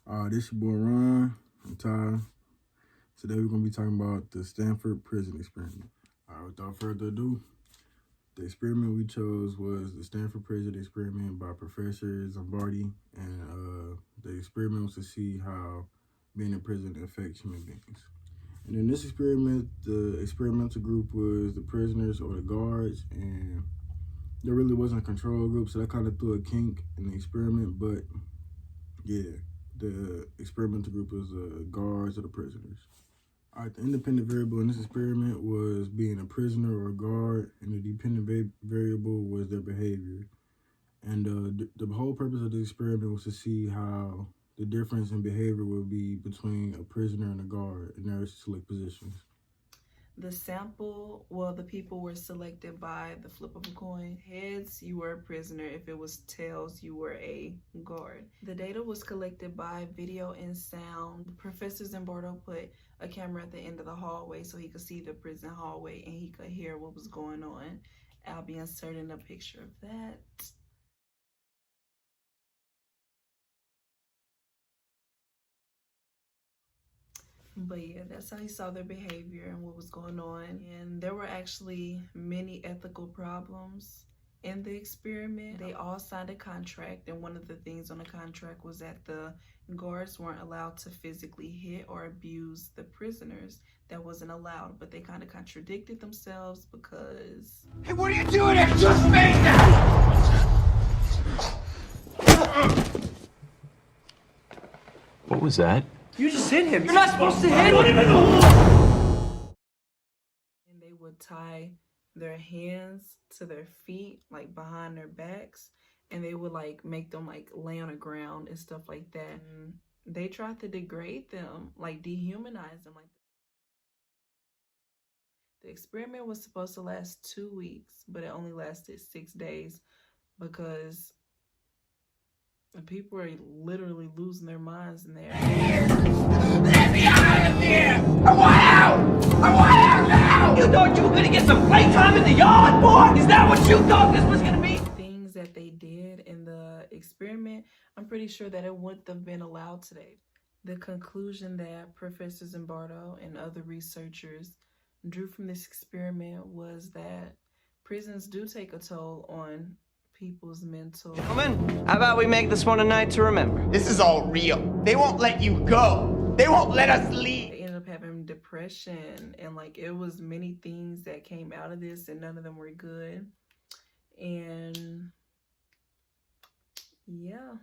This your boy Ron. I'm Ty. Today we're gonna be talking about the Stanford prison experiment. Without further ado, the experiment we chose was the Stanford prison experiment by Professor Zombardi, and the experiment was to see how being in prison affects human beings. And in this experiment, the experimental group was the prisoners or the guards, and there really wasn't a control group, so that kind of threw a kink in the experiment. But yeah, the experimental group was the guards or the prisoners. All right, the independent variable in this experiment was being a prisoner or a guard, and the dependent variable was their behavior. And the whole purpose of the experiment was to see how the difference in behavior would be between a prisoner and a guard in their select positions. The people were selected by the flip of a coin. Heads, you were a prisoner. If it was tails, you were a guard. The data was collected by video and sound. Professor Zimbardo put a camera at the end of the hallway so he could see the prison hallway and he could hear what was going on. I'll be inserting a picture of that. But yeah, that's how he saw their behavior and what was going on. And there were actually many ethical problems in the experiment. They all signed a contract, and one of the things on the contract was that the guards weren't allowed to physically hit or abuse the prisoners. That wasn't allowed, but they kind of contradicted themselves because... Hey, what are you doing? It's just me now! What was that? You just hit him. You're not supposed to hit him. And they would tie their hands to their feet, like behind their backs, and they would like make them like lay on the ground and stuff like that. And they tried to degrade them, like dehumanize them. Like the experiment was supposed to last 2 weeks, but it only lasted 6 days because people are literally losing their minds in there. Let me out of here! I want out! I want out now! You thought you were gonna get some playtime in the yard, boy? Is that what you thought this was gonna be? Things that they did in the experiment, I'm pretty sure that it wouldn't have been allowed today. The conclusion that Professor Zimbardo and other researchers drew from this experiment was that prisons do take a toll on people's mental... Gentlemen, how about we make this one a night to remember? This is all real. They won't let you go. They won't let us leave. They ended up having depression, and like it was many things that came out of this, and none of them were good. And yeah.